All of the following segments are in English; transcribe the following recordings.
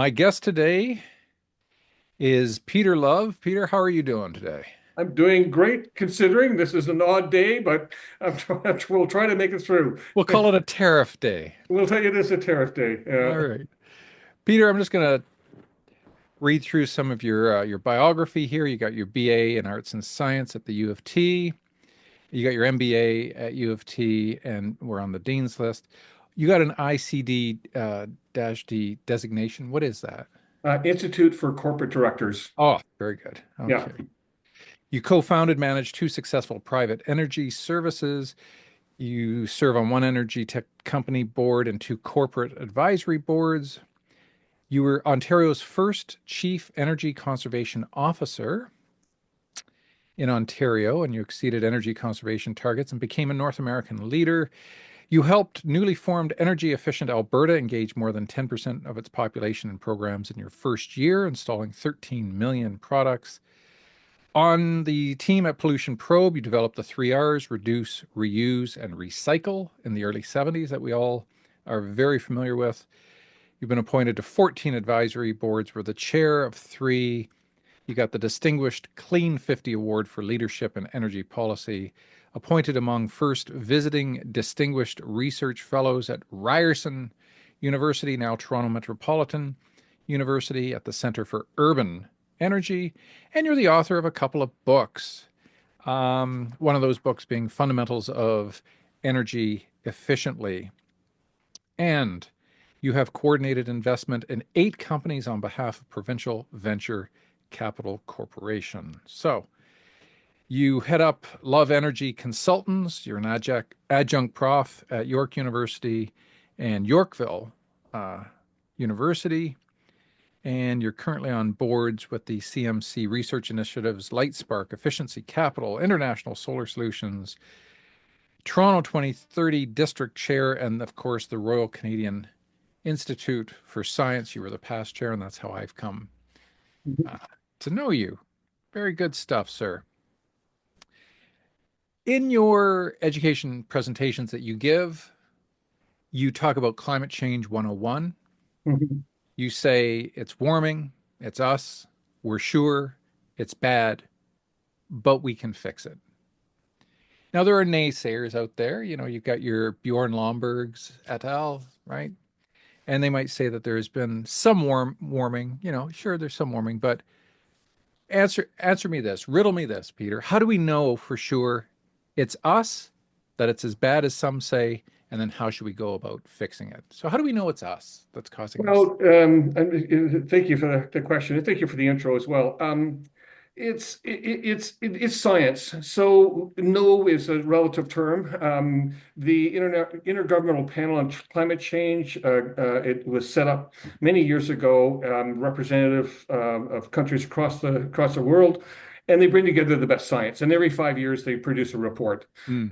My guest today is Peter Love. Peter, how are you doing today? I'm doing great considering this is an odd day, but we'll try to make it through. We'll call it a tariff day. We'll tell you this is a tariff day. All right. Peter, I'm just going to read through some of your biography here. You got your BA in Arts and Science at the U of T. You got your MBA at U of T, and we're on the Dean's list. You got an ICD dash D designation. What is that? Institute for Corporate Directors. Oh, very good. Yeah. Okay. You co-founded, managed two successful private energy services. You serve on one energy tech company board and two corporate advisory boards. You were Ontario's first chief energy conservation officer in Ontario, and you exceeded energy conservation targets and became a North American leader. You helped newly formed energy efficient Alberta engage more than 10% of its population in programs in your first year, installing 13 million products. On the team at Pollution Probe, you developed the three R's: reduce, reuse, and recycle in the early 70s that we all are very familiar with. You've been appointed to 14 advisory boards, were the chair of three. You got the Distinguished Clean 50 Award for Leadership in Energy Policy, appointed among first visiting Distinguished Research Fellows at Ryerson University, now Toronto Metropolitan University, at the Centre for Urban Energy, and you're the author of a couple of books. One of those books being Fundamentals of Energy Efficiently. And you have coordinated investment in 8 companies on behalf of Provincial Venture Capital Corporation. So you head up Love Energy Consultants. You're an adjunct prof at York University and Yorkville University. And you're currently on boards with the CMC research initiatives, LightSpark, Efficiency Capital, International Solar Solutions, Toronto 2030 District Chair, and of course, the Royal Canadian Institute for Science. You were the past chair, and that's how I've come uh, to know you. Very good stuff, sir. In your education presentations that you give, you talk about climate change 101. Mhm. You say it's warming, it's us, we're sure, it's bad, but we can fix it. Now, there are naysayers out there. You know, you've got your Bjorn Lomborgs et al., right? And they might say that there has been some warming. You know, sure, there's some warming, but answer me this, riddle me this, Peter. How do we know for sure it's us, that it's as bad as some say, and then how should we go about fixing it? So how do we know it's us that's causing this? Well, thank you for the question, and thank you for the intro as well. It's science, so no is a relative term. The Intergovernmental Panel on Climate Change, it was set up many years ago, representative of countries across the world, and they bring together the best science. And every 5 years, they produce a report. Mm,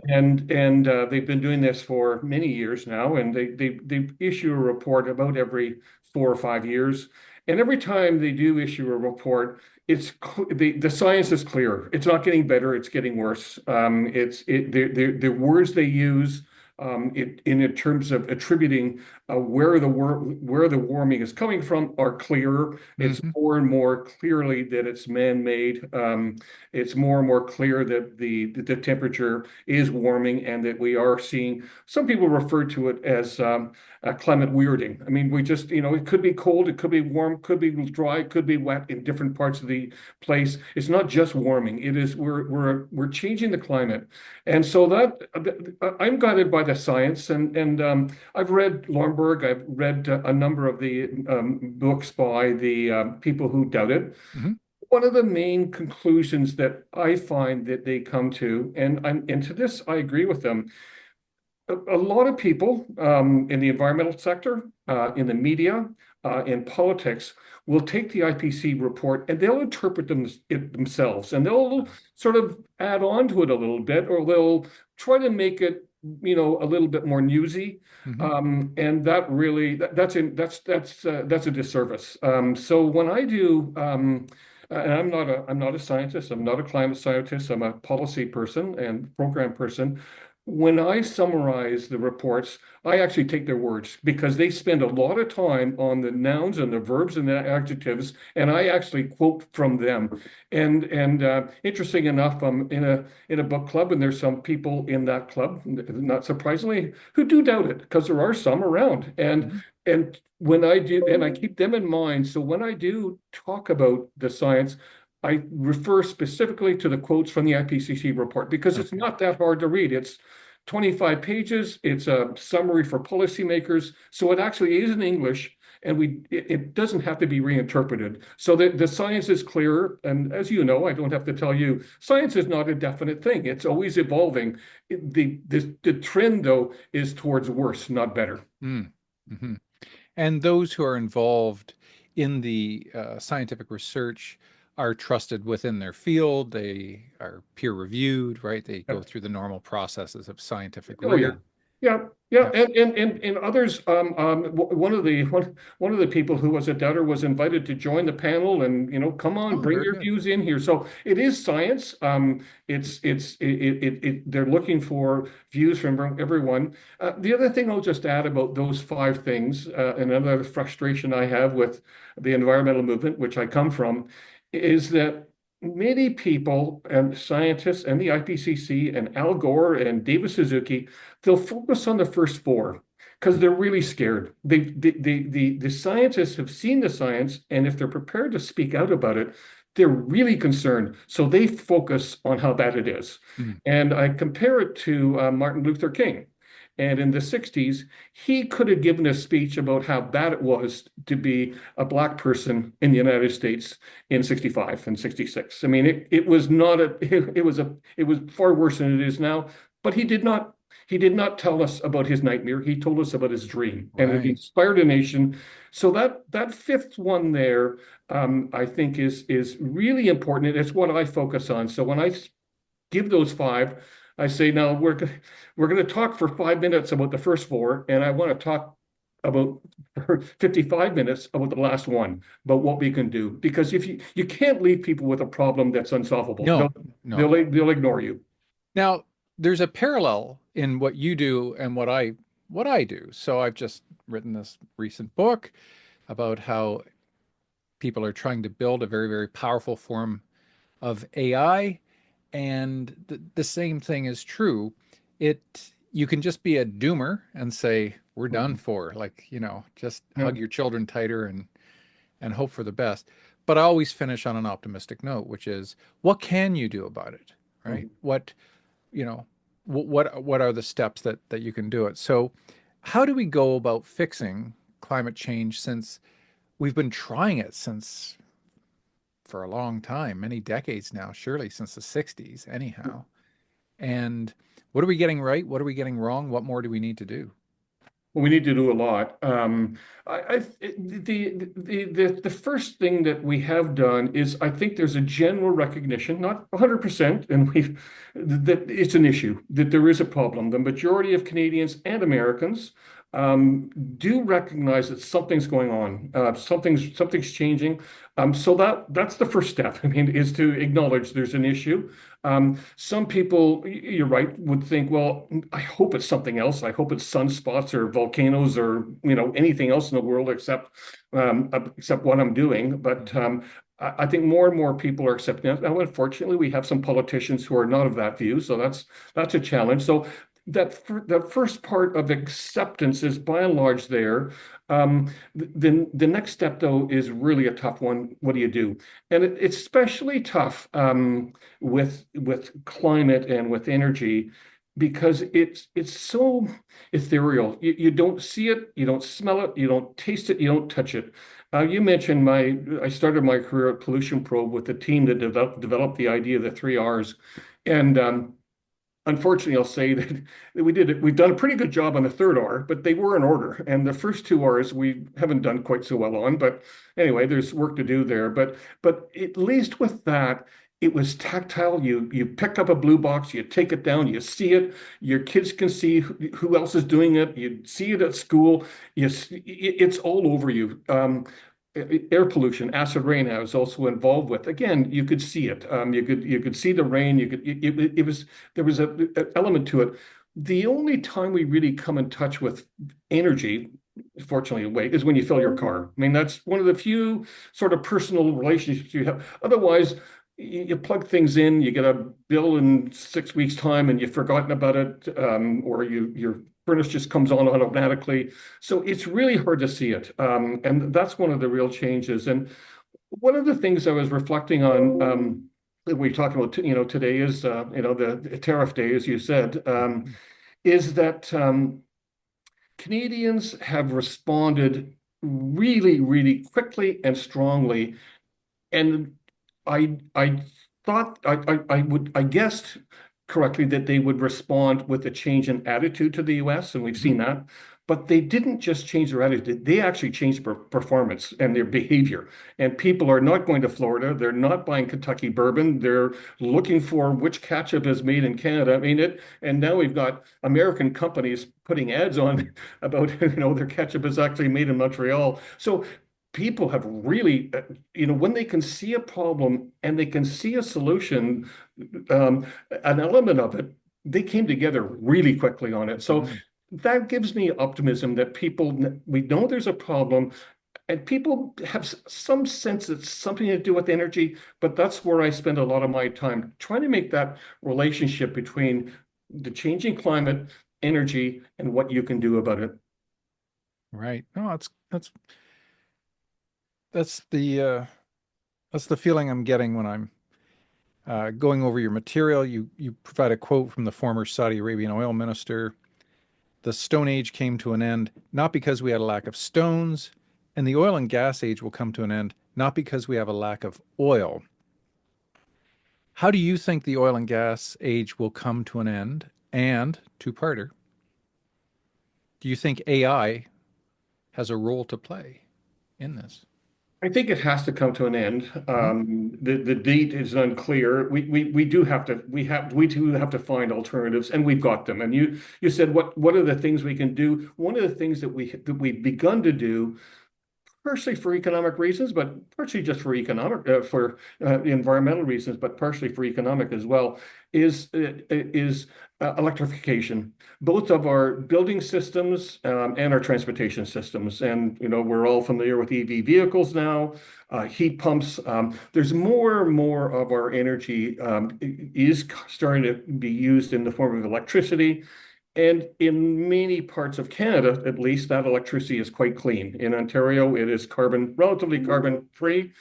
And they've been doing this for many years now, and they issue a report about every 4 or 5 years. And every time they do issue a report, the science is clear. It's not getting better; it's getting worse. The words they use. In terms of attributing where the warming is coming from are clearer. It's hmm more and more clearly that it's man-made. It's more and more clear that the temperature is warming and that we are seeing. Some people refer to it as climate weirding. I mean, we just, it could be cold, it could be warm, could be dry, it could be wet in different parts of the place. It's not just warming. It is we're changing the climate. And so I'm guided by the science, and I've read Lomborg. I've read a number of the books by the people who doubt it. hmm One of the main conclusions that I find that they come to, and to this I agree with them. A lot of people in the environmental sector, in the media, in politics, will take the IPC report and they'll interpret it themselves, and they'll sort of add on to it a little bit, or they'll try to make it, a little bit more newsy. hmm And that really that's a disservice. So when I do. And I'm not a scientist. I'm not a climate scientist. I'm a policy person and program person. when I summarize the reports, I actually take their words because they spend a lot of time on the nouns and the verbs and the adjectives, and I actually quote from them. And interesting enough, I'm in a book club, and there's some people in that club, not surprisingly, who do doubt it because there are some around. Mhm. And when I do, and I keep them in mind. So when I do talk about the science, I refer specifically to the quotes from the IPCC report because it's Okay. not that hard to read. It's 25 pages. It's a summary for policymakers. So it actually is in English, and it doesn't have to be reinterpreted. So the science is clearer. And as you know, I don't have to tell you, science is not a definite thing. It's always evolving. The trend, though, is towards worse, not better. Mm. Hmm. And those who are involved in the scientific research are trusted within their field. They are peer reviewed, right? They go through the normal processes of scientific Oh yeah, rigor. yeah, yeah, Yeah. and others. One of the people who was a doubter was invited to join the panel, and come on, Oh, bring very your good. views in here. So it is science. They're looking for views from everyone. The other thing I'll just add about those five things, and another frustration I have with the environmental movement, which I come from, is that many people and scientists and the IPCC and Al Gore and David Suzuki, they'll focus on the first four because they're really scared. The scientists have seen the science, and if they're prepared to speak out about it, they're really concerned. So they focus on how bad it is. Mm. And I compare it to Martin Luther King. And in the 60s, he could have given a speech about how bad it was to be a Black person in the United States in 65 and 66. I mean, it was not a, it was far worse than it is now, but he did not tell us about his nightmare. He told us about his dream, and it Right. inspired a nation. So that fifth one there, I think is really important. It's what I focus on. So when I give those five, I say, now we're going to talk for 5 minutes about the first four, and I want to talk about for 55 minutes about the last one, about what we can do. Because if you can't leave people with a problem that's unsolvable, No, they'll no. they'll ignore you. Now, there's a parallel in what you do and what I do. So I've just written this recent book about how people are trying to build a very, very powerful form of AI. And the same thing is true. You can just be a doomer and say, we're done Mhm. for. Like, just Yeah. hug your children tighter and hope for the best. But I always finish on an optimistic note, which is, what can you do about it? Right? Mhm. You know, what are the steps that you can do it? So, how do we go about fixing climate change since we've been trying it since for a long time, many decades now, surely since the 60s, anyhow. And what are we getting right? What are we getting wrong? What more do we need to do? Well, we need to do a lot. The first thing that we have done is I think there's a general recognition, not 100%, and that it's an issue, that there is a problem. The majority of Canadians and Americans do recognize that something's going on, something's changing. So that's the first step. I mean, is to acknowledge there's an issue. Some people, you're right, would think, well, I hope it's something else. I hope it's sunspots or volcanoes or anything else in the world except what I'm doing. But Mhm. I think more and more people are accepting it. Now, unfortunately, we have some politicians who are not of that view, so that's a challenge. So that first part of acceptance is by and large there. The next step, though, is really a tough one. What do you do? And it's especially tough. With climate and with energy because it's so ethereal. You don't see it, you don't smell it, you don't taste it, you don't touch it. You mentioned I started my career at Pollution Probe with the team that developed the idea of the three R's. And unfortunately, I'll say that we did it. We've done a pretty good job on the third R, but they were in order. And the first two R's we haven't done quite so well on. But anyway, there's work to do there. But at least with that, it was tactile. You pick up a blue box, you take it down, you see it. Your kids can see who else is doing it. You see it at school. It's all over you. Air pollution, acid rain, I was also involved with. Again, you could see it. You could see the rain. You could it was there was a element to it. the only time we really come in touch with energy, fortunately, away, is when you fill your car. I mean, that's one of the few sort of personal relationships you have. Otherwise, you plug things in, you get a bill in 6 weeks' time, and you've forgotten about it, or your furnace just comes on automatically. So it's really hard to see it, and that's one of the real changes. And one of the things I was reflecting on. That we talked about, today is, the tariff day, as you said. Is that Canadians have responded really, really quickly and strongly. And I thought I guessed correctly that they would respond with a change in attitude to the US, and we've Mhm. seen that. But they didn't just change their attitude, they actually changed their performance and their behavior. And people are not going to Florida, they're not buying Kentucky bourbon, they're looking for which ketchup is made in Canada. I mean it, and now we've got American companies putting ads on about their ketchup is actually made in Montreal. So people have really, when they can see a problem and they can see a solution, an element of it, they came together really quickly on it. So Mhm. that gives me optimism that we know there's a problem, and people have some sense it's something to do with energy, but that's where I spend a lot of my time trying to make that relationship between the changing climate, energy, and what you can do about it. Right. No, that's the that's the feeling I'm getting when I'm going over your material. You provide a quote from the former Saudi Arabian oil minister. The Stone Age came to an end not because we had a lack of stones, and the oil and gas age will come to an end not because we have a lack of oil. How do you think the oil and gas age will come to an end? And two-parter, do you think AI has a role to play in this? I think it has to come to an end. Mhm. The date is unclear. We do have to we do have to find alternatives, and we've got them. And you said what are the things we can do? One of the things that we've begun to do, partially for economic reasons, but partially just for environmental reasons, but partially for economic as well, is electrification, both of our building systems and our transportation systems. And we're all familiar with EV vehicles now, heat pumps. There's more and more of our energy is starting to be used in the form of electricity. And in many parts of Canada, at least, that electricity is quite clean. In Ontario, it is relatively carbon free.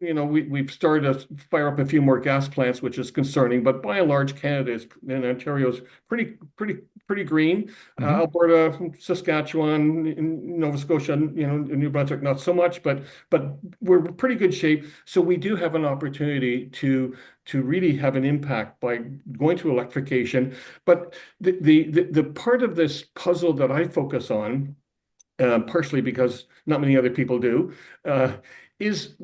We've started to fire up a few more gas plants, which is concerning, but by and large, and Ontario is pretty green. Hmm. Alberta, Saskatchewan, Nova Scotia, New Brunswick, not so much, but we're in pretty good shape. So we do have an opportunity to really have an impact by going to electrification. But the part of this puzzle that I focus on, partially because not many other people do, is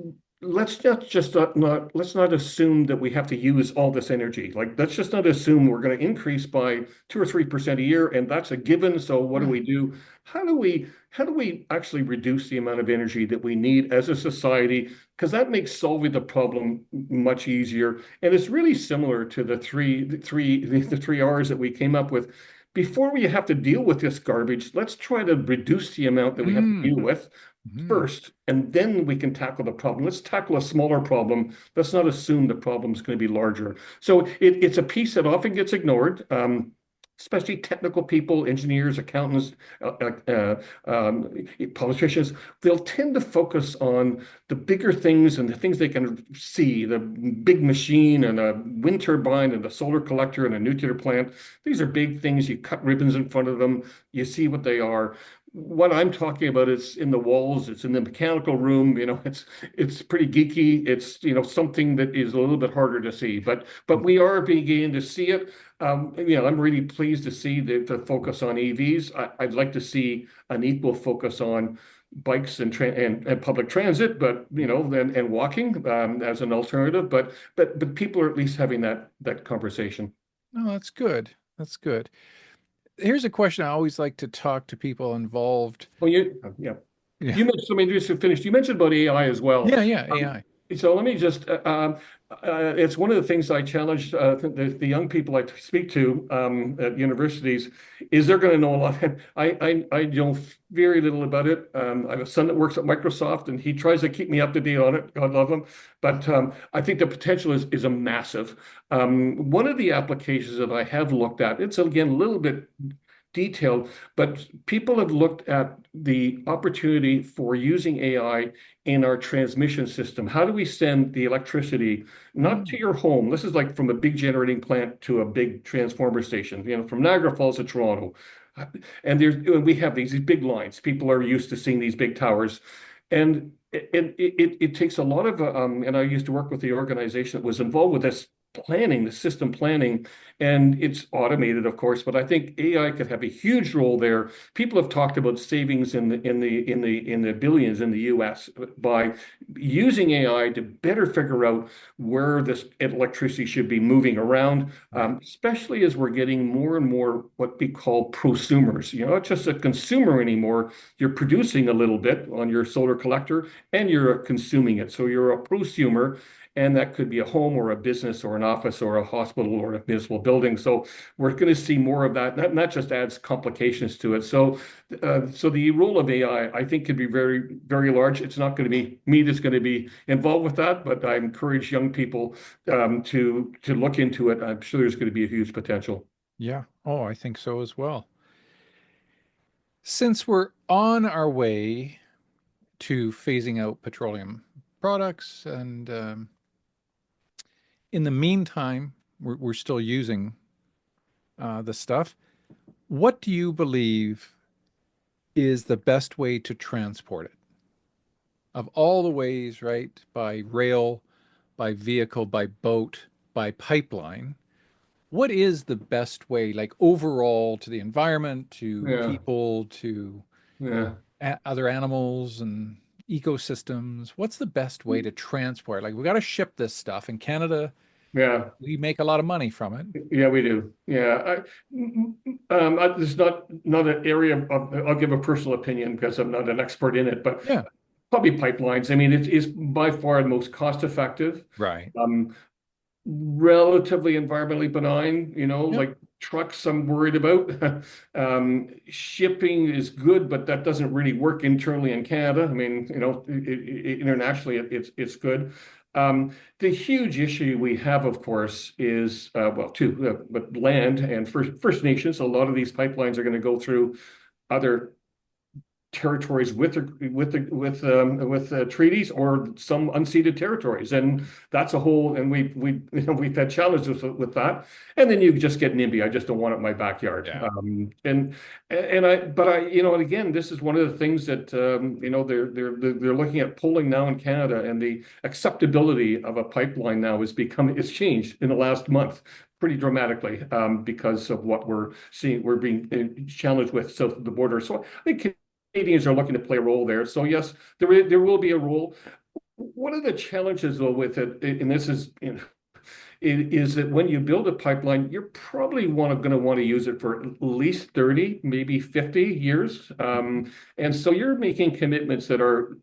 let's not assume that we have to use all this energy. Like, let's just not assume we're going to increase by 2 or 3% a year, and that's a given. So what do we Right. do? How do we actually reduce the amount of energy that we need as a society? Because that makes solving the problem much easier. And it's really similar to the three R's that we came up with. Before we have to deal with this garbage, let's try to reduce the amount that we have to Mm. deal with Mhm. first, and then we can tackle the problem. Let's tackle a smaller problem. Let's not assume the problem is going to be larger. So it's a piece that often gets ignored, especially technical people, engineers, accountants, politicians. They'll tend to focus on the bigger things and the things they can see, the big machine and a wind turbine and a solar collector and a nuclear plant. These are big things. You cut ribbons in front of them. You see what they are. What I'm talking about is in the walls, it's in the mechanical room, it's pretty geeky. It's something that is a little bit harder to see, but we are beginning to see it. I'm really pleased to see the focus on EVs. I'd like to see an equal focus on bikes and public transit, but and walking as an alternative. But people are at least having that conversation. No, that's good. That's good. Here's a question I always like to talk to people involved. Well, yeah. Yeah. You mentioned, I mean, just to finish, you mentioned about AI as well. Yeah, yeah, Um, AI. So let me just, it's one of the things I challenge the young people I speak to at universities is they're going to know a lot. I know very little about it. I have a son that works at Microsoft and he tries to keep me up to date on it. God love him. But I think the potential is a massive. One of the applications that I have looked at, it's again a little bit detailed, but people have looked at the opportunity for using AI in our transmission system. How do we send the electricity not to Mm, your home? This is like from a big generating plant to a big transformer station, from Niagara Falls to Toronto. We have these big lines. People are used to seeing these big towers. And it takes a lot of, and I used to work with the organization that was involved with this planning, the system planning, and it's automated, of course, but I think AI could have a huge role there. People have talked about savings in the billions in the US by using AI to better figure out where this electricity should be moving around, right. especially as we're getting more and more what we call prosumers. You're not just a consumer anymore. You're producing a little bit on your solar collector and you're consuming it. So you're a prosumer, and that could be a home or a business or an office or a hospital or a municipal building. So we're going to see more of that. That just adds complications to it. So the role of AI, I think, could be very, very large. It's not going to be me that's going to be involved with that, but I encourage young people to look into it. I'm sure there's going to be a huge potential. Yeah. Oh, I think so as well. Since we're on our way to phasing out petroleum products, and in the meantime, we're still using the stuff. What do you believe is the best way to transport it? Of all the ways, right? By rail, by vehicle, by boat, by pipeline. What is the best way, like overall, to the environment, to Yeah, people, to yeah, other animals and ecosystems? What's the best way to transport? Like, we got to ship this stuff. In Canada, yeah. we make a lot of money from it. Yeah, we do. Yeah, it's not an area of, I'll give a personal opinion because I'm not an expert in it, but Yeah. probably pipelines. I mean, it is by far the most cost effective, Right. um, relatively environmentally benign, Yep. like trucks I'm worried about. Shipping is good, but that doesn't really work internally in Canada. I mean, internationally it's good. The huge issue we have, of course, is well, two, but land and First Nations. A lot of these pipelines are going to go through other territories with treaties or some unceded territories, and that's a whole. And we've had challenges with that. And then you just get NIMBY. I just don't want it in my backyard. Yeah. And again, this is one of the things that they're looking at pulling now in Canada, and the acceptability of a pipeline now it's changed in the last month pretty dramatically because of what we're seeing. We're being challenged with south of the border. So I think Canadians are looking to play a role there. So yes, there will be a role. One of the challenges though with it, and this is that when you build a pipeline, you're probably going to want to use it for at least 30, maybe 50 years. And so you're making commitments that are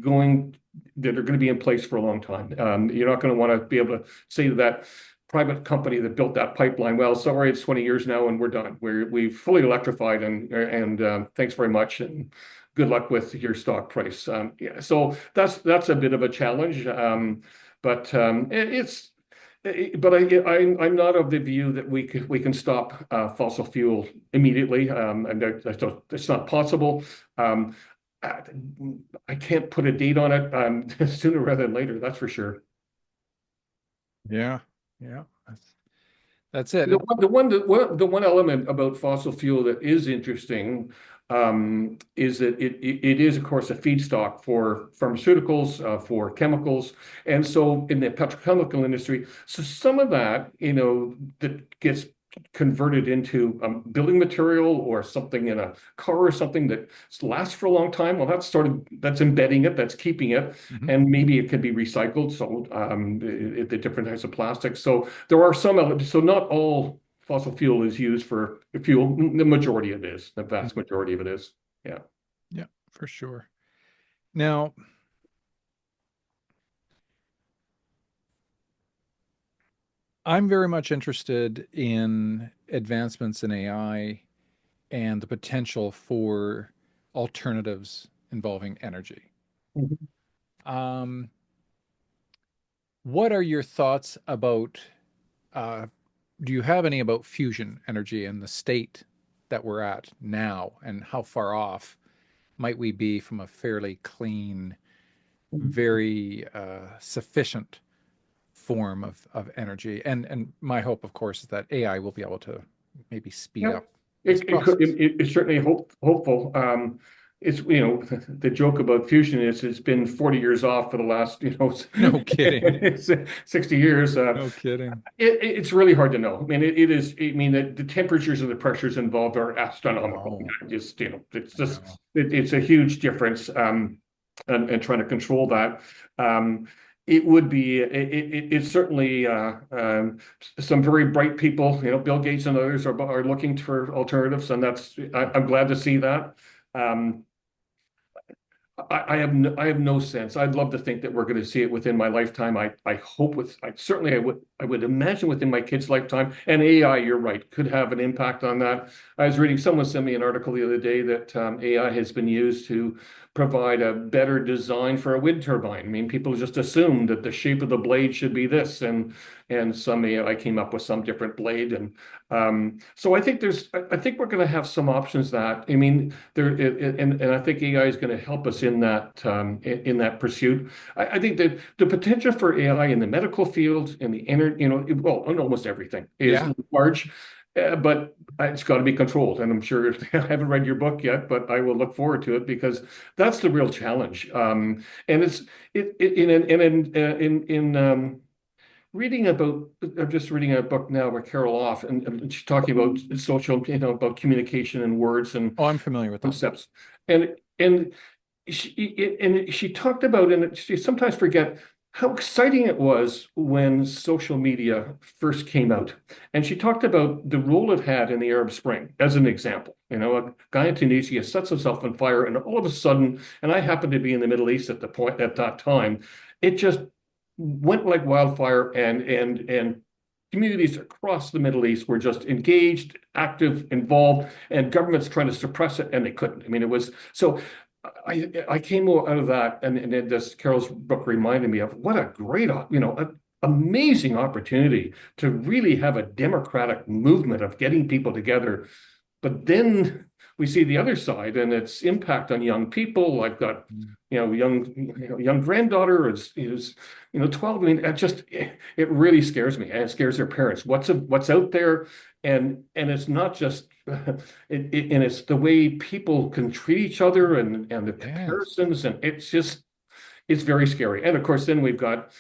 going to be in place for a long time. You're not going to want to be able to say to that private company that built that pipeline, well, sorry, it's 20 years now and we're done. We've fully electrified and thanks very much and good luck with your stock price. Yeah, so that's a bit of a challenge. But it's but I'm not of the view that we can stop fossil fuel immediately, and that's not possible. Um, I I can't put a date on it. Sooner rather than later, that's for sure. Yeah. Yeah. That's it. The one element about fossil fuel that is interesting is that it is, of course, a feedstock for pharmaceuticals, for chemicals, and so in the petrochemical industry, so some of that, that gets converted into building material or something in a car or something that lasts for a long time. Well, that's embedding it, that's keeping it, Mhm. and maybe it can be recycled. So the different types of plastics. So there are some elements. So not all fossil fuel is used for fuel. The majority of it is. The vast majority of it is. Yeah. Yeah, for sure. Now, I'm very much interested in advancements in AI and the potential for alternatives involving energy. Mhm. Um, what are your thoughts about, uh, do you have any about fusion energy and the state that we're at now, and how far off might we be from a fairly clean, very sufficient form of energy? And my hope, of course, is that AI will be able to maybe speed Yep. up this process. It's certainly hopeful. It's, the joke about fusion is it's been 40 years off for the last, No kidding. it's 60 years. No kidding. It's really hard to know. I mean, it is, I mean, the temperatures and the pressures involved are I astronomical. know. Just, it's I just, know. it's a huge difference. And trying to control that. It would be, it's certainly, some very bright people, Bill Gates and others are looking for alternatives, and I'm glad to see that. Um, I have no sense. I'd love to think that we're going to see it within my lifetime. I hope I certainly I would imagine within my kid's lifetime. And AI, you're right, could have an impact on that. I was reading, someone sent me an article the other day that AI has been used to provide a better design for a wind turbine. I mean, people just assumed that the shape of the blade should be this, and some AI came up with some different blade. And so I think we're going to have some options that, I mean, and I think AI is going to help us in that, in that pursuit. I think that the potential for AI in the medical field, in the well, in almost everything is Yeah. large. But it's got to be controlled, and I'm sure I haven't read your book yet, but I will look forward to it because that's the real challenge. And it's in reading about, I'm just reading a book now by Carol Off, and she's talking about social, about communication and words and Oh, I'm familiar with that. concepts. And she talked about, and she sometimes forget how exciting it was when social media first came out. And she talked about the role it had in the Arab Spring as an example. A guy in Tunisia sets himself on fire, and all of a sudden, and I happened to be in the Middle East at that time, it just went like wildfire, and communities across the Middle East were just engaged, active, involved, and governments trying to suppress it, and they couldn't. I mean, it was so. I came out of that, and this Carol's book reminded me of what a great, amazing opportunity to really have a democratic movement of getting people together. But then we see the other side and its impact on young people. I've got, Mm. young granddaughter is 12. I mean, it really scares me, and it scares their parents. What's out there, and it's not just and it's the way people can treat each other, and the Yes. comparisons, and it's very scary. And of course, then we've got,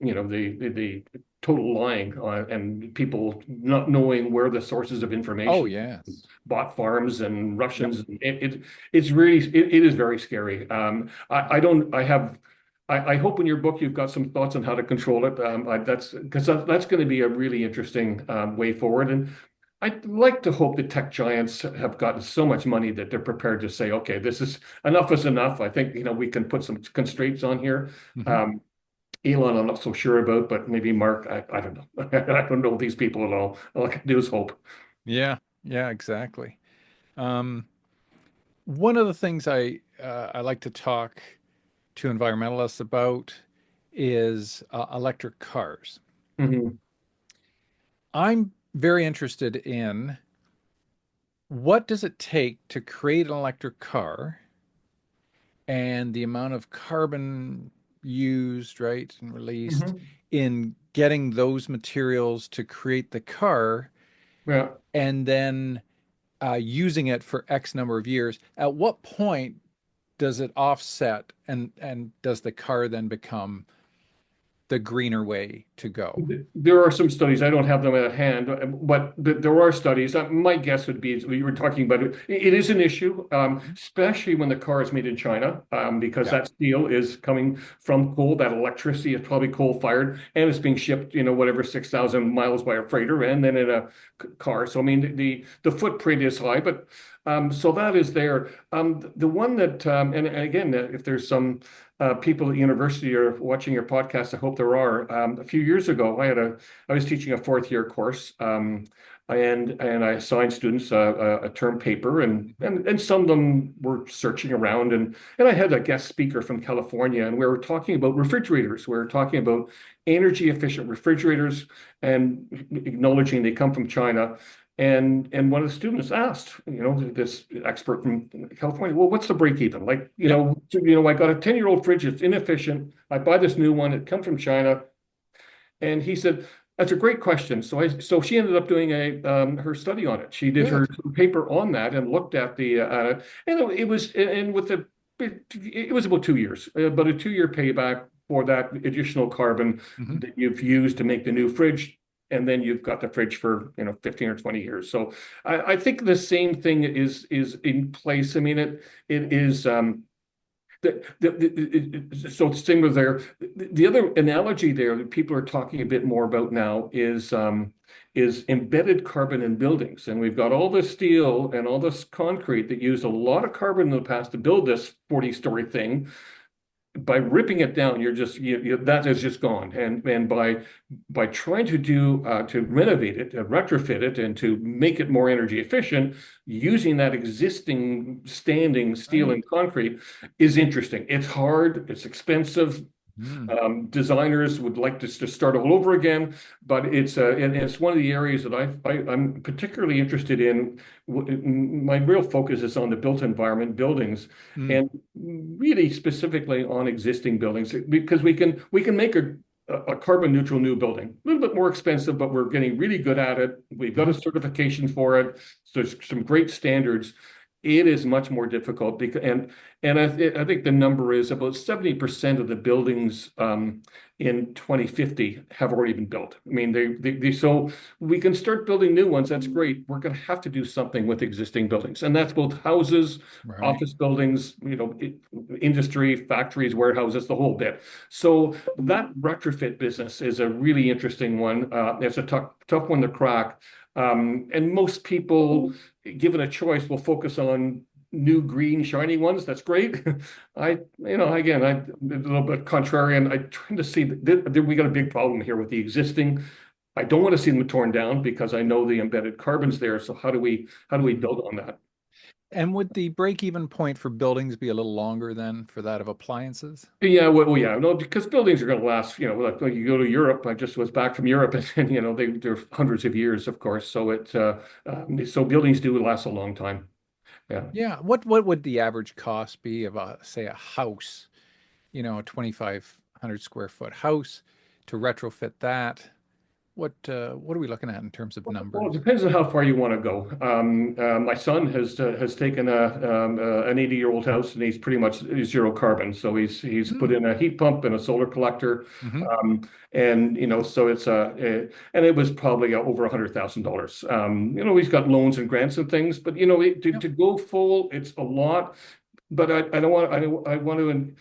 the total lying, and people not knowing where the sources of Oh, information, yes. bot farms and Yep. Russians. It's really, it is very scary. I don't, I have, I hope in your book you've got some thoughts on how to control it. That's because that's going to be a really interesting, way forward. And I'd like to hope the tech giants have gotten so much money that they're prepared to say, okay, this is enough. I think, we can put some constraints on here. Hmm. Um, Elon, I'm not so sure about, but maybe Mark, I don't know. I don't know these people at all. All I can do is hope. Yeah. Yeah, exactly. Um, one of the things I like to talk to environmentalists about is electric cars. Mhm. I'm very interested in what does it take to create an electric car and the amount of carbon used, right, and released Mhm. in getting those materials to create the car Yeah. and then using it for X number of years. At what point does it offset and does the car then become the greener way to go? There are some studies, I don't have them at hand, but there are studies. My guess would be, you were talking about it, it is an issue, Mhm. especially when the car is made in China, because Yeah. that steel is coming from coal, that electricity is probably coal fired, and it's being shipped, whatever, 6,000 miles by a freighter and then in a car. So, I mean, the footprint is high, but So that is there. The one that, and again, if there's some people at university are watching your podcast, I hope there are. A few years ago, I was teaching a fourth year course, and I assigned students a term paper, and some of them were searching around, and I had a guest speaker from California, and we were talking about refrigerators. We were talking about energy efficient refrigerators, and acknowledging they come from China. And one of the students asked, this expert from California, well, what's the break even? Like, Yep. I got a 10-year-old fridge, it's inefficient. I buy this new one, it comes from China. And he said, that's a great question. So she ended up doing her study on it. She did her Good. paper on that and looked at and it was, and with it was about 2 years, about a 2 year payback for that additional carbon Hmm. that you've used to make the new fridge. And then you've got the fridge for 15 or 20 years. So I think the same thing is in place. I mean, it is so it's similar there. The other analogy there that people are talking a bit more about now is embedded carbon in buildings. And we've got all this steel and all this concrete that used a lot of carbon in the past to build this 40-story thing. By ripping it down, that is just gone. And by trying to renovate it, retrofit it, and to make it more energy efficient, using that existing standing steel Right. and concrete is interesting. It's hard, it's expensive. Mm. Designers would like to start all over again, but it's one of the areas that I'm particularly interested in. My real focus is on the built environment, buildings, Mm. and really specifically on existing buildings because we can make a carbon neutral new building. A little bit more expensive, but we're getting really good at it. We've got a Hmm. certification for it. So there's some great standards. It is much more difficult because and I think the number is about 70% of the buildings in 2050 have already been built. I mean, so we can start building new ones. That's great. We're going to have to do something with existing buildings, and that's both houses, Right. office buildings, industry, factories, warehouses, the whole bit. So that retrofit business is a really interesting one. It's a tough one to crack. And most people, given a choice, will focus on new green shiny ones. That's great. Again, I'm a little bit contrarian. I tend to see that we got a big problem here with the existing. I don't want to see them torn down because I know the embedded carbon's there. So how do we Mm. build on that? And would the break-even point for buildings be a little longer than for that of appliances? Yeah, well, yeah, no, because buildings are going to last. Like you go to Europe. I just was back from Europe, and they're hundreds of years, of course. So buildings do last a long time. Yeah. Yeah. What would the average cost be of say a house, a 2,500 square foot house to retrofit that? What are we looking at in terms of Well, it numbers? depends on how far you want to go. My son has taken an 80-year-old house and he's pretty much zero carbon. So he's put Mm. in a heat pump and a solar collector, Hmm. um, and so and it was probably over $100,000. He's got loans and grants and things, but Yep. to go full, it's a lot. But I don't want I want to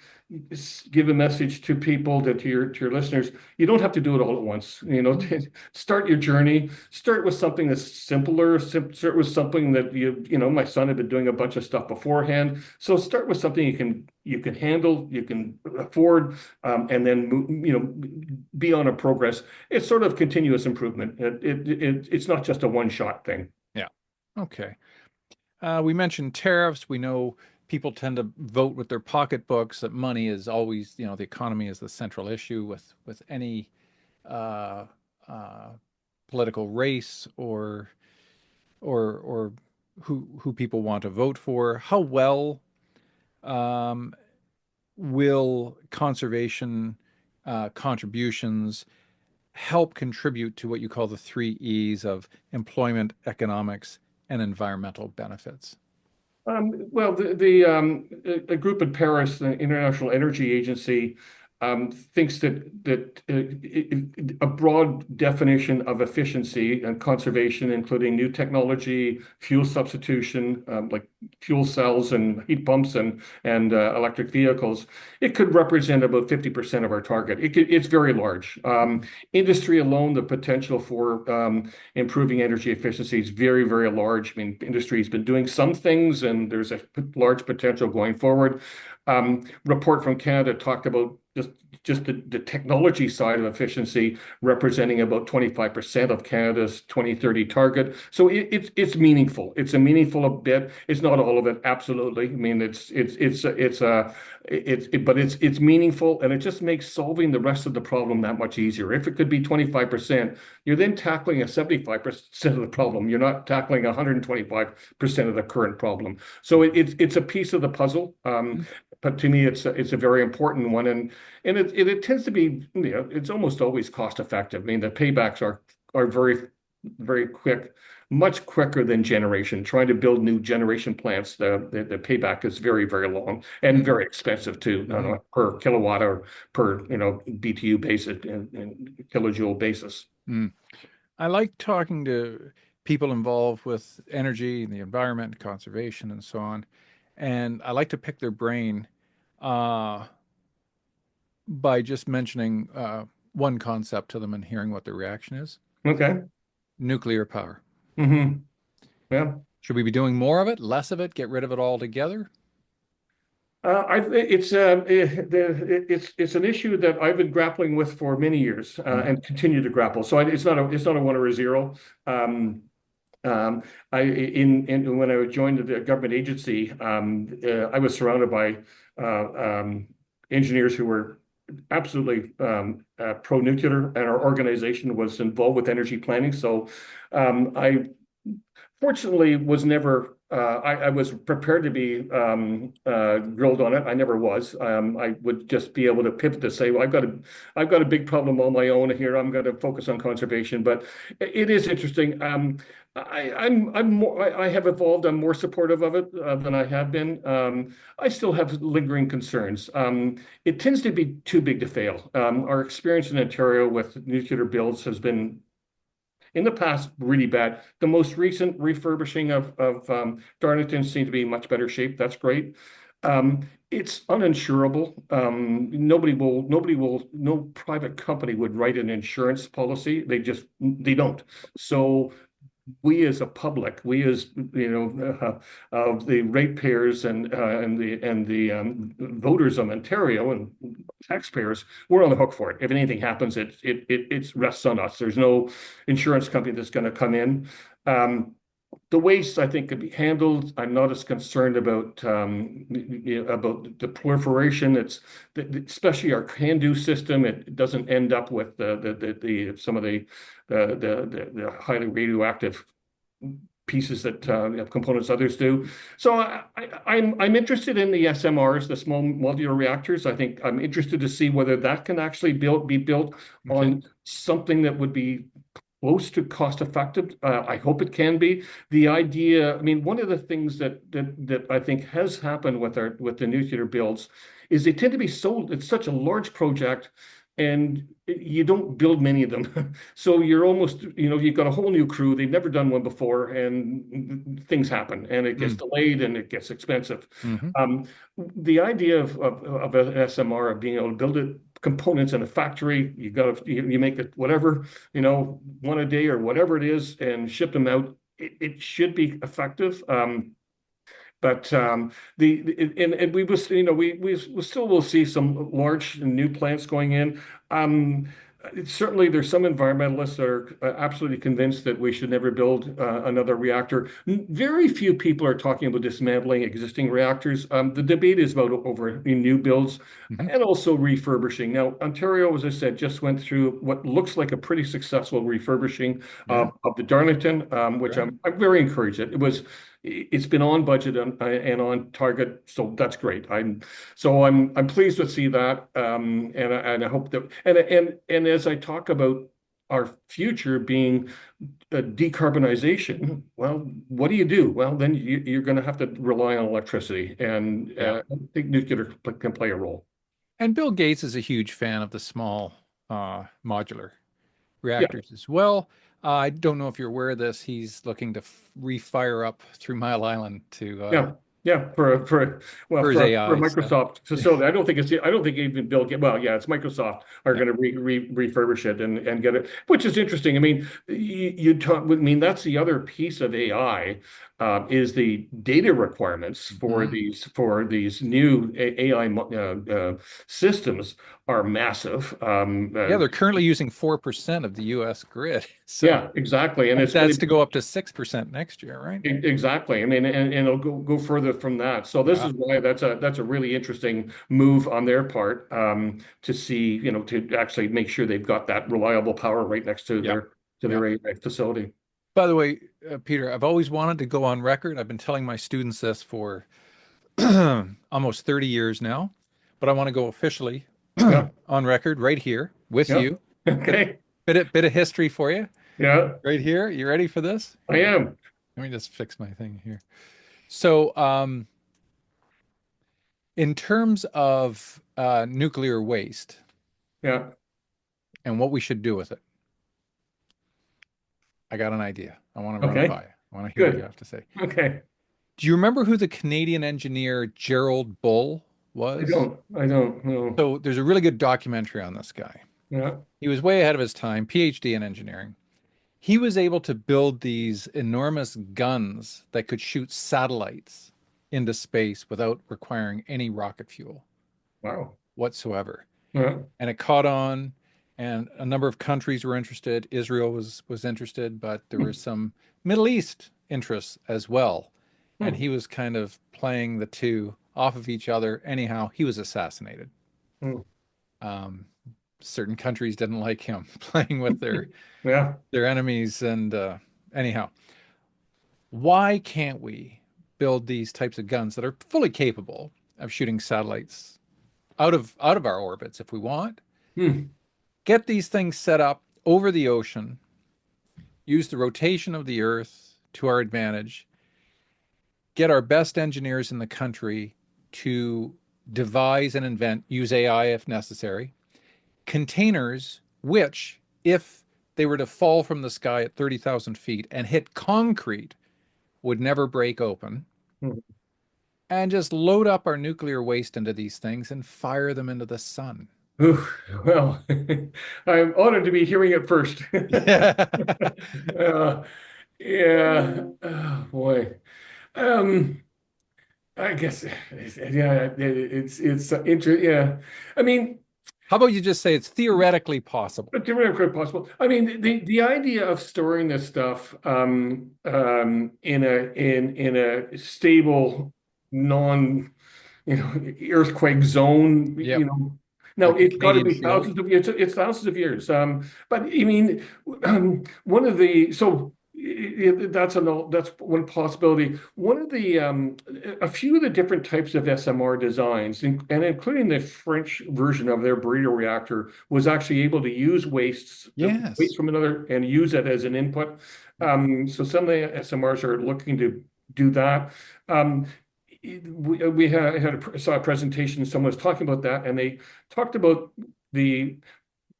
give a message to people to your listeners. You don't have to do it all at once. Mm. Start your journey. Start with something that's simpler. Start with something that my son had been doing a bunch of stuff beforehand. So start with something you can handle, you can afford, and then be on a progress. It's sort of continuous improvement. It's not just a one-shot thing. Yeah. Okay. We mentioned tariffs. We know people tend to vote with their pocketbooks, that money is always, the economy is the central issue with any uh, uh, political race or who people want to vote for. How well um, will conservation contributions help contribute to what you call the three E's of employment, economics, and environmental benefits? Well, a group in Paris, the International Energy Agency, thinks that a broad definition of efficiency and conservation, including new technology, fuel substitution, like fuel cells and heat pumps and electric vehicles, it could represent about 50% of our target. It's very large. Industry alone, the potential for improving energy efficiency is very, very large. I mean, industry has been doing some things, and there's a large potential going forward. Report from Canada talked about just the technology side of efficiency representing about 25% of Canada's 2030 target. So it's meaningful. It's a meaningful bit. It's not all of it, absolutely. I mean, but it's meaningful, and it just makes solving the rest of the problem that much easier. If it could be 25%, you're then tackling a 75% of the problem. You're not tackling 125% of the current problem. So it's a piece of the puzzle. But to me, it's a very important one, and it tends to be, it's almost always cost effective. I mean, the paybacks are very, very quick, much quicker than generation. Trying to build new generation plants, the payback is very, very long and very expensive too, per kilowatt or per BTU basis and kilojoule basis. Mm. I like talking to people involved with energy and the environment, conservation, and so on. And I like to pick their brain uh, by just mentioning one concept to them and hearing what their reaction is. Okay. Nuclear power. Hmm. Yeah. Should we be doing more of it, less of it, get rid of it altogether? It's an issue that I've been grappling with for many years Hmm. and continue to grapple. So it's not a one or a zero. Um, when I joined the government agency, I was surrounded by engineers who were absolutely pro-nuclear, and our organization was involved with energy planning. So I fortunately was never. I was prepared to be grilled on it. I never was. I would just be able to pivot to say, well, I've got a big problem on my own here. I'm going to focus on conservation. But it is interesting. I have evolved. I'm more supportive of it than I have been. I still have lingering concerns. It tends to be too big to fail. Our experience in Ontario with nuclear builds has been, in the past, really bad. The most recent refurbishing of Darlington seemed to be in much better shape. That's great. It's uninsurable. No private company would write an insurance policy. They don't. So we as a public, we as of the ratepayers and the voters of Ontario and taxpayers, we're on the hook for it. If anything happens, it rests on us. There's no insurance company that's going to come in. The waste, I think, could be handled. I'm not as concerned about the proliferation. Especially our CANDO system. It doesn't end up with some of the highly radioactive pieces that components others do. So I'm interested in the SMRs, the small modular reactors. I think I'm interested to see whether that can actually be built Okay. on something that would be close to cost effective. I hope it can be. The idea, I mean, one of the things that I think has happened with the nuclear builds is they tend to be sold. It's such a large project, and you don't build many of them. So you're almost, you've got a whole new crew. They've never done one before, and things happen, and it gets Mm. delayed, and it gets expensive. Hmm. Um, the idea of an SMR, of being able to build it components in a factory, you make it whatever, one a day or whatever it is, and ship them out. It should be effective. But and we was we still will see some large new plants going in. Certainly, there's some environmentalists that are absolutely convinced that we should never build another reactor. Very few people are talking about dismantling existing reactors. The debate is about over new builds Hmm. and also refurbishing. Now, Ontario, as I said, just went through what looks like a pretty successful refurbishing Yeah. of the Darlington, which Yeah. I'm very encouraged. It's been on budget and on target, so that's great. I'm pleased to see that, and I hope that, and as I talk about our future being decarbonization, well, what do you do? Well, then you're going to have to rely on electricity, and Yeah. I think nuclear can play a role. And Bill Gates is a huge fan of the small modular Yeah. reactors as well. I don't know if you're aware of this. He's looking to refire up 3 Mile Island to Yeah, yeah, for his for a AI stuff. Microsoft facility. I don't think even Bill Gates, well, yeah, it's Microsoft are Yeah. going to refurbish it and get it, which is interesting. I mean, you talk. I mean, that's the other piece of AI is the data requirements Mhm. for these new AI systems are massive. Yeah, they're currently using 4% of the US grid. So Yeah, exactly, and it's going that's to to go up to 6% next year, right? Exactly. I mean, and it'll go further from that. So this Yeah. is why that's a really interesting move on their part to see, to actually make sure they've got that reliable power right next Yep. to Yep. their AI facility. By the way, Peter, I've always wanted to go on record. I've been telling my students this for almost 30 years now, but I want to go officially Yeah. on record right here with Yeah. you. Bit Okay. bit of history for you Yeah, right here. You ready for this? I am. Let me just fix my thing here. So, in terms of nuclear waste Yeah. and what we should do with it, I got an idea. I want to run it Okay. by you. I want to hear what you Good. have to say. Okay. Do you remember who the Canadian engineer Gerald Bull was? I don't know. So, there's a really good documentary on this guy. Yeah. He was way ahead of his time, PhD in engineering. He was able to build these enormous guns that could shoot satellites into space without requiring any rocket fuel Wow. whatsoever. Yeah. And it caught on, and a number of countries were interested. Israel was interested, but there Hmm. was some Middle East interests as well. And Hmm. he was kind of playing the two off of each other. Anyhow, he was assassinated. Hmm. Um, certain countries didn't like him playing with Yeah. their enemies, and anyhow, why can't we build these types of guns that are fully capable of shooting satellites out of our orbits if we want? Hmm. Get these things set up over the ocean, use the rotation of the Earth to our advantage, get our best engineers in the country to devise and invent, use AI if necessary, containers which, if they were to fall from the sky at 30,000 feet and hit concrete, would never break open, Hmm. and just load up our nuclear waste into these things and fire them into the sun. Ooh, well, I'm honored to be hearing it first. Yeah. Uh, yeah. Oh, boy. Um, I guess, yeah, it's interesting. Yeah. I mean, How about you just say it's theoretically possible? but theoretically possible. I mean, the idea of storing this stuff in a stable, non earthquake zone, Yep. Now Like the it's got to Canadian be Shield. thousands of years. It's thousands of years. But I mean, one of the so that's one possibility. One of the a few of the different types of SMR designs, and including the French version of their breeder reactor, was actually able to use waste Yes. from another and use it as an input. So some of the SMRs are looking to do that. Um, we saw a presentation, someone was talking about that, and they talked about the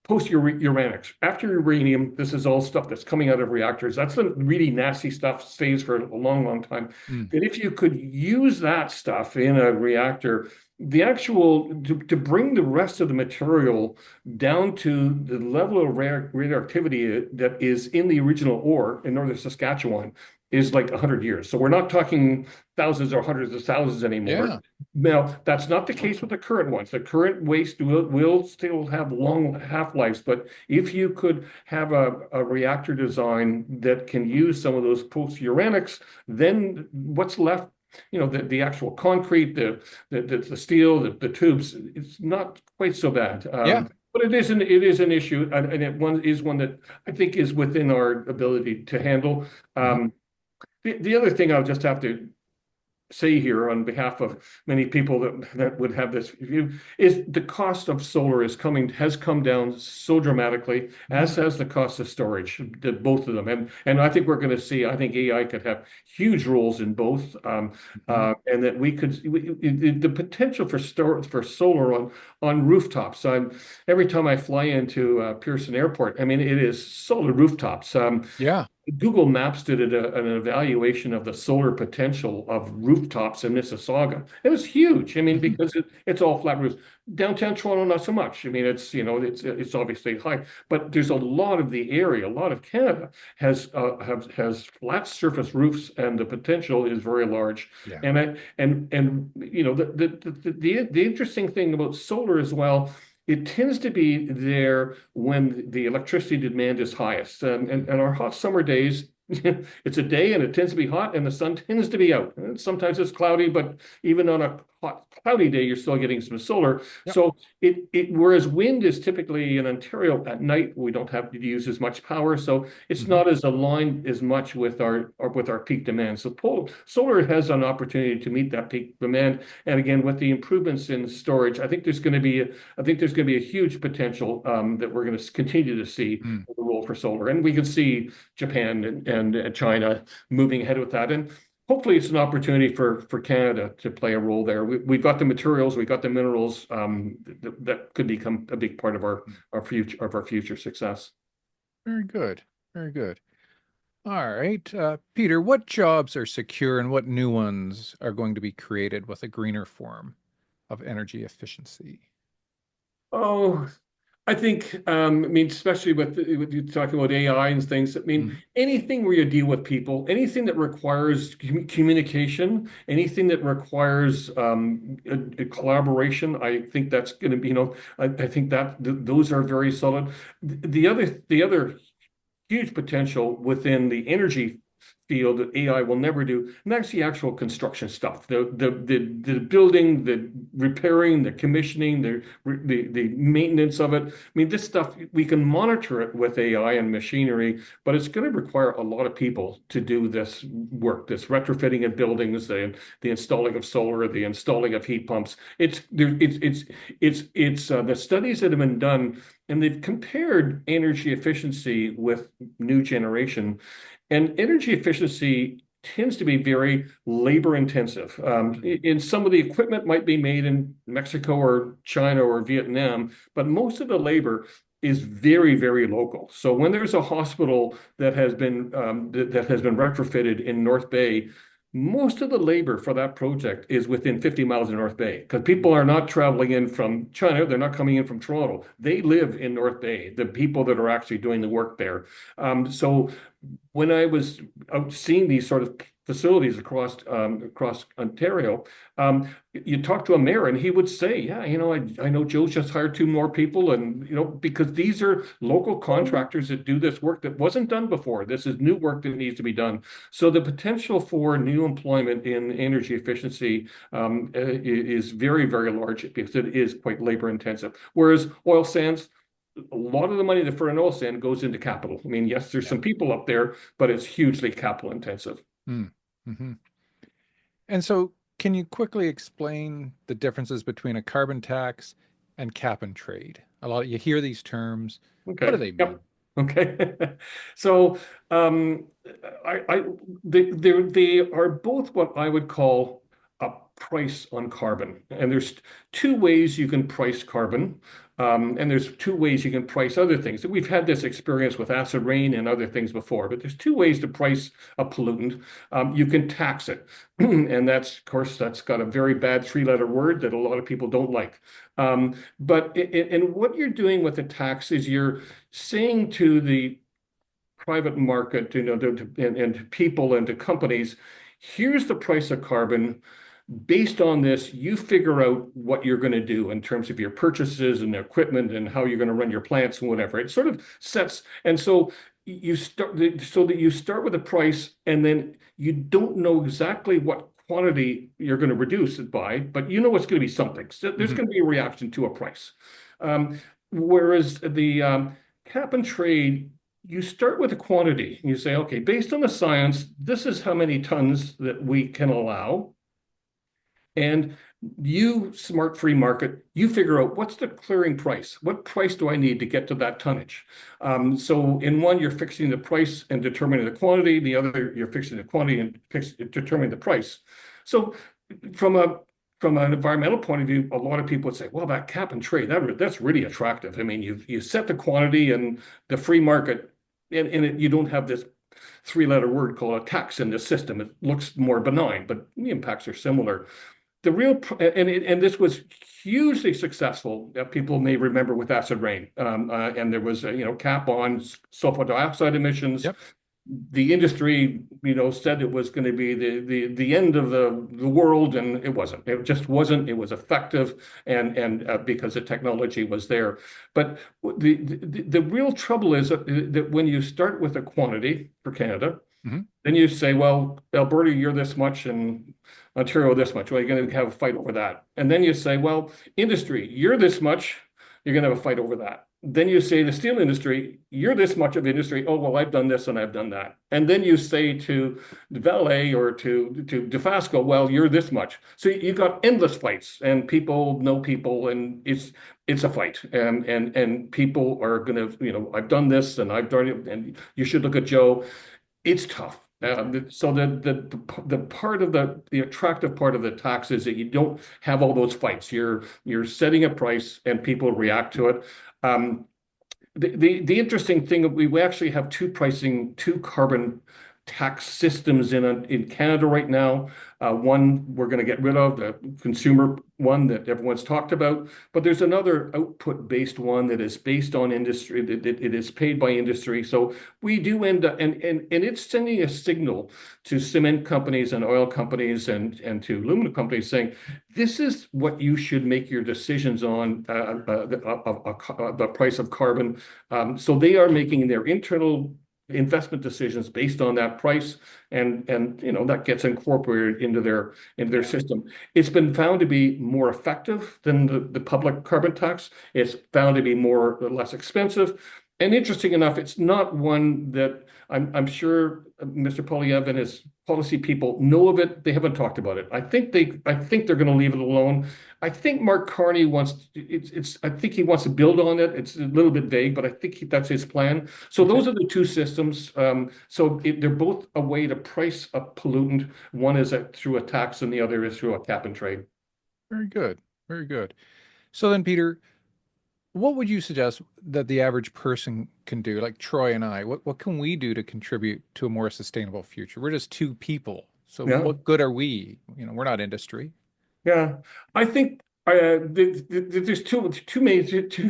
post-uranics. After uranium, this is all stuff that's coming out of reactors. That's the really nasty stuff, stays for a long, long time. Mm. That if you could use that stuff in a reactor, the actual to bring the rest of the material down to the level of radioactivity that is in the original ore in northern Saskatchewan is like 100 years. So we're not talking thousands or hundreds of thousands anymore. Yeah. Now, that's not the case with the current ones. The current waste will still have long half-lives, but if you could have a reactor design that can use some of those post-uranics, then what's left, the actual concrete, the steel, the tubes, it's not quite so bad. Yeah. But it is an issue, and one that I think is within our ability to handle. Mhm. The other thing I'll just have to say here on behalf of many people that would have this view is the cost of solar has come down so dramatically, Mhm. as has the cost of storage, both of them. And I think we're going to see, I think AI could have huge roles in both. Mhm. And that the potential for solar on rooftops. Every time I fly into Pearson Airport, I mean, it is solar rooftops. Yeah. Google Maps did an evaluation of the solar potential of rooftops in Mississauga. It was huge. I mean, Mhm. because it's all flat roofs. Downtown Toronto, not so much. I mean, it's obviously high, but there's a lot of the area, a lot of Canada has flat surface roofs, and the potential is very large. Yeah. And the interesting thing about solar as well, it tends to be there when the electricity demand is highest. And our hot summer days, it's a day and it tends to be hot and the sun tends to be out. And sometimes it's cloudy, but even on a hot, cloudy day, you're still getting some solar. Yep. So whereas wind is typically in Ontario at night, we don't have to use as much power. So it's Mhm. not as aligned as much with our peak demand. So solar has an opportunity to meet that peak demand. And again, with the improvements in storage, I think there's going to be a huge potential that we're going to continue to see Mm. the role for solar. And we can see Japan and China moving ahead with that. And hopefully it's an opportunity for Canada to play a role there. We've got the materials, we've got the minerals that could become a big part of Mm. our future success. Very good. Very good. All right. Peter, what jobs are secure and what new ones are going to be created with a greener form of energy efficiency? Oh, I think, I mean, especially with you talking about AI and things, I mean, Mhm. anything where you deal with people, anything that requires communication, anything that requires a collaboration, I think that's going to be, I think that those are very solid. The other huge potential within the energy field that AI will never do, and that's the actual construction stuff. The building, the repairing, the commissioning, the maintenance of it. I mean, this stuff we can monitor it with AI and machinery, but it's going to require a lot of people to do this work, this retrofitting of buildings, the installing of solar, the installing of heat pumps. It's there, it's the studies that have been done, and they've compared energy efficiency with new generation. And energy efficiency tends to be very labor intensive. In some of the equipment might be made in Mexico or China or Vietnam, but most of the labor is very, very local. So when there's a hospital that has been retrofitted in North Bay, most of the labor for that project is within 50 miles of North Bay because people are not traveling in from China. They're not coming in from Toronto. They live in North Bay, the people that are actually doing the work there. So when I was out seeing these sort of facilities across Ontario, you talk to a mayor and he would say, "Yeah, I know Joe's just hired two more people, and because these are local contractors that do this work that wasn't done before. This is new work that needs to be done." So the potential for new employment in energy efficiency is very, very large because it is quite labor intensive. Whereas oil sands, a lot of the money for an oil sand goes into capital. I mean, yes, there's Yeah. some people up there, but it's hugely capital intensive. Mm. Mhm. And so, can you quickly explain the differences between a carbon tax and cap and trade? A lot you hear these terms. What do Okay. they Yep. mean? Okay. So, um, they are both what I would call a price on carbon. And there's two ways you can price carbon. And there's two ways you can price other things. We've had this experience with acid rain and other things before, but there's two ways to price a pollutant. You can tax it. And of course, that's got a very bad three-letter word that a lot of people don't like. But what you're doing with the tax is you're saying to the private market, and to people and to companies, here's the price of carbon. Based on this, you figure out what you're going to do in terms of your purchases and equipment and how you're going to run your plants and whatever. It sort of sets, and so you start with a price, and then you don't know exactly what quantity you're going to reduce it by, but you know it's going to be something. So there's Mhm. going to be a reaction to a price. Whereas the cap and trade, you start with a quantity and you say, okay, based on the science, this is how many tons that we can allow. And you, smart free market, you figure out what's the clearing price? What price do I need to get to that tonnage? So in one, you're fixing the price and determining the quantity. The other, you're fixing the quantity and determining the price. So from a from an environmental point of view, a lot of people would say, well, that cap and trade, that's really attractive. I mean, you set the quantity and the free market, and you don't have this three-letter word called a tax in the system. It looks more benign, but the impacts are similar. The real and this was hugely successful. People may remember with acid rain, and there was a cap on sulfur dioxide emissions. Yep. The industry, said it was going to be the end of the world, and it wasn't. It just wasn't. It was effective, and because the technology was there. But the real trouble is that when you start with a quantity for Canada, Hmm. then you say, well, Alberta, you're this much, and Ontario this much. Well, you're going to have a fight over that. And then you say, well, industry, you're this much, you're going to have a fight over that. Then you say the steel industry, you're this much of industry. Oh, well, I've done this and I've done that. And then you say to Vale or to Dofasco, well, you're this much. So you've got endless fights, and people know people, and it's a fight. And people are going to, I've done this and I've done it, and you should look at Joe. It's tough. So the part of the attractive part of the tax is that you don't have all those fights. You're setting a price and people react to it. Um, the interesting thing, we actually have two carbon tax systems in Canada right now. One we're going to get rid of, the consumer one that everyone's talked about, but there's another output-based one that is based on industry, that it is paid by industry. So we do end up, and it's sending a signal to cement companies and oil companies and to aluminum companies saying, this is what you should make your decisions on, the price of carbon. So they are making their internal investment decisions based on that price, and that gets incorporated into their system. It's been found to be more effective than the public carbon tax. It's found to be more or less expensive. And interesting enough, it's not one that I'm sure Mr. Polyev and his policy people know of it. They haven't talked about it. I think they're going to leave it alone. I think Mark Carney wants I think he wants to build on it. It's a little bit vague, but I think that's his plan. So Okay. those are the two systems. So they're both a way to price a pollutant. One is through a tax, and the other is through a cap and trade. Very good. Very good. So then, Peter, what would you suggest that the average person can do, like Troy and I? What can we do to contribute to a more sustainable future? We're just two people. So Yeah. what good are we? We're not industry. Yeah, I think there's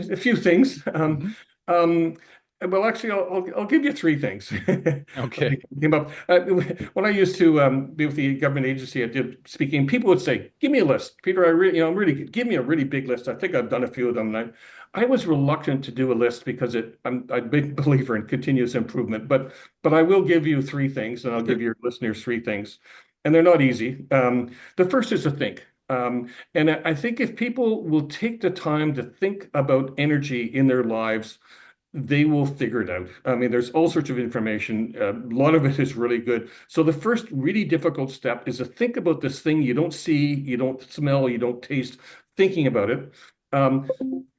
a few things. Hmm. Um, well, actually, I'll give you three things. Okay. Came up when I used to be with the government agency. I did speaking. People would say, "Give me a list, Peter. I'm really good. Give me a really big list." I think I've done a few of them, and I was reluctant to do a list because I'm a big believer in continuous improvement. But I will give you three things, and I'll Sure. give your listeners three things, and they're not easy. The first is to think. And I think if people will take the time to think about energy in their lives, they will figure it out. I mean, there's all sorts of information. A lot of it is really good. So the first really difficult step is to think about this thing you don't see, you don't smell, you don't taste, thinking about it. Um,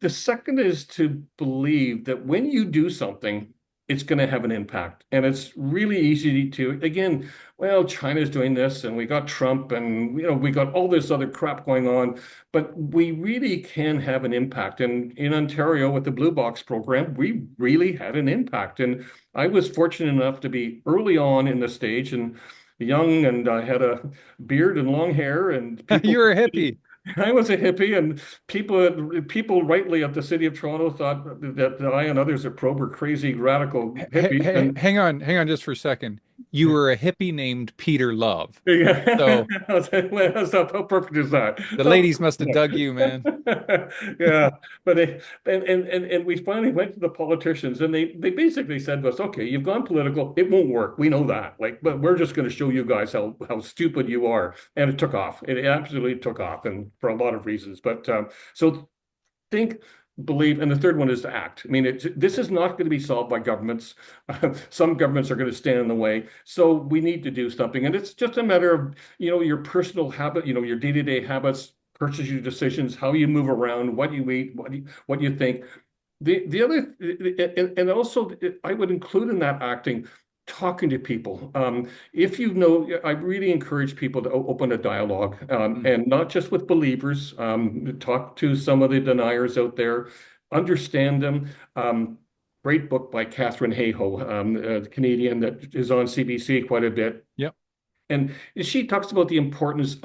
the second is to believe that when you do something, it's going to have an impact. And it's really easy to, again, well, China's doing this, and we got Trump, and we got all this other crap going on, but we really can have an impact. And in Ontario with the Blue Box program, we really had an impact. And I was fortunate enough to be early on in the stage and young, and I had a beard and long hair, and people. You're a hippie. I was a hippie, and people rightly at the city of Toronto thought that I and others at Probe were crazy radical hippies, and Hang on just for a second. You yeah, were a hippie named Peter Love. yeah. So I was like, well, how perfect is that? the So, ladies must have dug you, man. yeah, but and we finally went to the politicians, and they basically said to us, okay, you've gone political, it won't work, we know that, like, but we're just going to show you guys how stupid you are, and it took off. It absolutely took off, and for a lot of reasons. But so think believe, and the third one is to act. I mean, this is not going to be solved by governments. Some governments are going to stand in the way. So we need to do something. And it's just a matter of, your personal habit, your day-to-day habits, purchasing decisions, how you move around, what you eat, what you think. The other, and also I would include in that acting, talking to people. If I really encourage people to open a dialogue, Mm. and not just with believers. Talk to some of the deniers out there, understand them. Great book by Catherine Hayhoe, a Canadian that is on CBC quite a bit. Yep. And she talks about the importance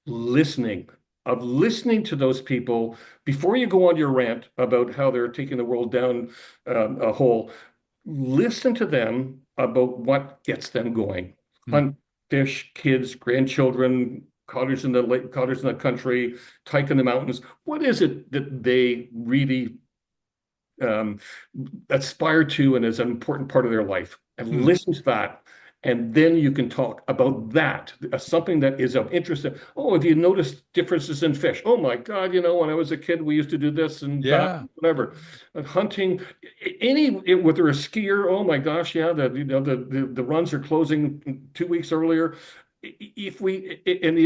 listening, of listening to those people before you go on your rant about how they're taking the world down a hole. Listen to them about what gets them going. Mm. Hunt, fish, kids, grandchildren, cottagers in the lake, cottagers in the country, hike in the mountains. What is it that they really um, aspire to and is an important part of their life? And Mm. listen to that. And then you can talk about that, something that is of interest. Oh, have you noticed differences in fish? Oh my God, when I was a kid, we used to do this and that, Yeah. whatever. Hunting, whether a skier, oh my gosh, yeah, the runs are closing 2 weeks earlier. If we and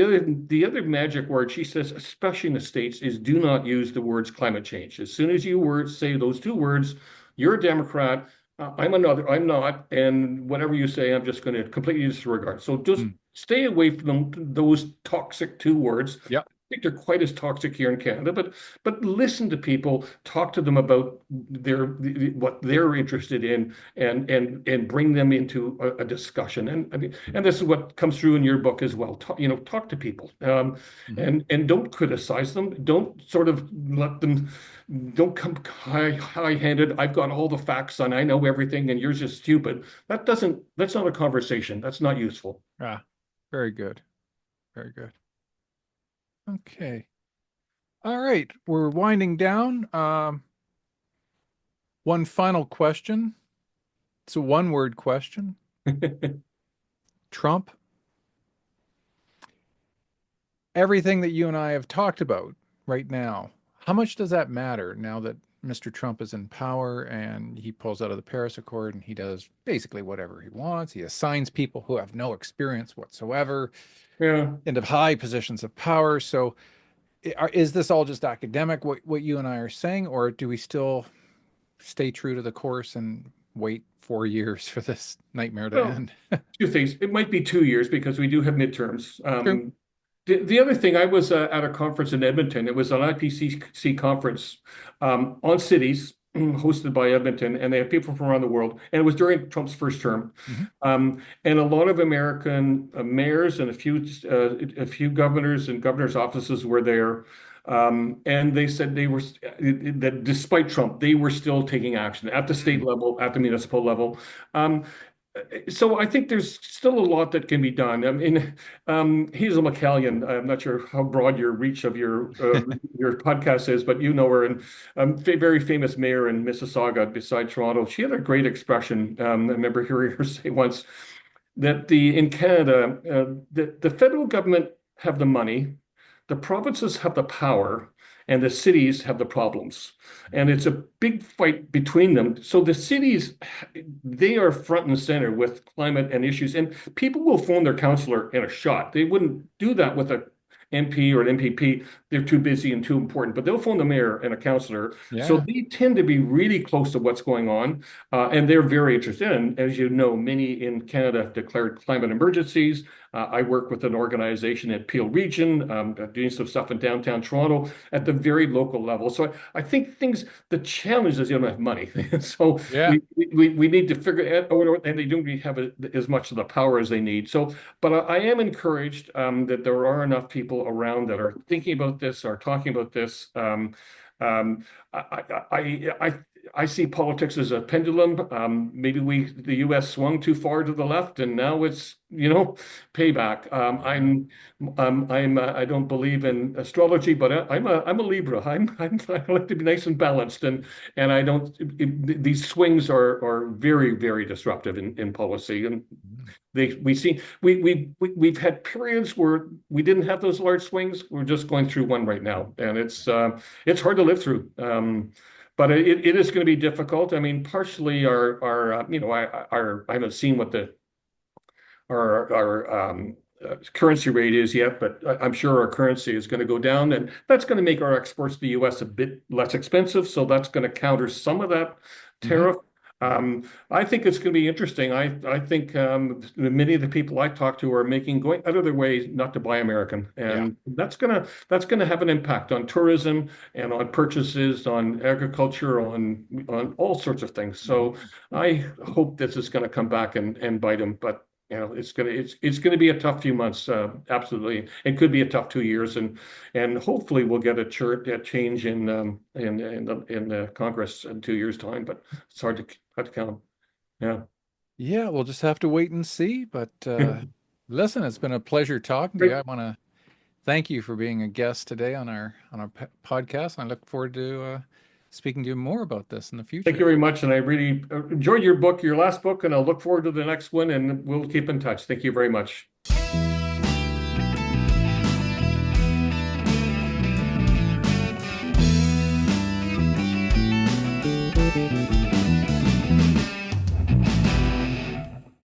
the other magic word she says, especially in the States, is do not use the words climate change. As soon as you say those two words, you're a Democrat. I'm not, and whatever you say, I'm just going to completely disregard. So just Mm. stay away from those toxic two words. Yep. I think they're quite as toxic here in Canada, but listen to people, talk to them about what they're interested in, and bring them into a discussion. And I mean, and this is what comes through in your book as well. Talk to people, Mhm. and don't criticize them. Don't sort of let them. Don't come high-handed. I've got all the facts and I know everything, and you're just stupid. That's not a conversation. That's not useful. Ah, very good. Very good. Okay. All right. We're winding down. One final question. It's a one-word question. Trump. Everything that you and I have talked about right now, how much does that matter now that Mr. Trump is in power and he pulls out of the Paris Accord and he does basically whatever he wants? He assigns people who have no experience whatsoever Yeah. into high positions of power. So is this all just academic, what you and I are saying, or do we still stay true to the course and wait 4 years for this nightmare to Well, end? two things. It might be 2 years because we do have midterms. True. The other thing, I was at a conference in Edmonton. It was an IPCC conference on cities hosted by Edmonton, and they had people from around the world. And it was during Trump's first term. Mhm. And a lot of American mayors and a few governors and governors' offices were there. And they said that despite Trump, they were still taking action at the state Mm. level, at the municipal level. Um, so I think there's still a lot that can be done. I mean, Hazel McCallion, I'm not sure how broad your reach of your podcast is, but you know her, and very famous mayor in Mississauga beside Toronto. She had a great expression. I remember hearing her say once that in Canada, the federal government have the money, the provinces have the power, and the cities have the problems. And it's a big fight between them. So the cities, they are front and center with climate and issues, and people will phone their councillor in a shot. They wouldn't do that with a MP or an MPP. They're too busy and too important, but they'll phone the mayor and a councillor. So Yeah. they tend to be really close to what's going on, and they're very interested. And as you know, many in Canada have declared climate emergencies. I work with an organization at Peel Region, doing some stuff in downtown Toronto at the very local level. So I think the challenge is you don't have money. So Yeah. we need to figure it out, and they don't really have as much of the power as they need. So, but I am encouraged that there are enough people around that are thinking about this, are talking about this. Um, I see politics as a pendulum. Maybe the U.S. swung too far to the left, and now it's payback. Yeah. I don't believe in astrology, but I'm a Libra. I like to be nice and balanced, and I don't. These swings are very very disruptive in policy, and Mm. We've had periods where we didn't have those large swings. We're just going through one right now, and it's hard to live through. But it is going to be difficult. I mean, partially our I haven't seen what the our currency rate is yet, but I'm sure our currency is going to go down, and that's going to make our exports to the U.S. a bit less expensive. So that's going to counter some of that Hmm. tariff. I think it's going to be interesting. I think many of the people I talk to are going out of their way not to buy American, Yeah. and that's gonna have an impact on tourism and on purchases, on agriculture, on all sorts of things. So Mhm. I hope this is going to come back and bite them, but. It's gonna be a tough few months. Absolutely, it could be a tough 2 years, and hopefully we'll get a change in the Congress in 2 years' time. But it's hard to count. Yeah. Yeah, we'll just have to wait and see. But listen, it's been a pleasure talking to you. Great. I want to thank you for being a guest today on our podcast. I look forward to speaking to you more about this in the Thank you future. very much, and I really enjoyed your last book, and I'll look forward to the next one, and we'll keep in touch. Thank you very much.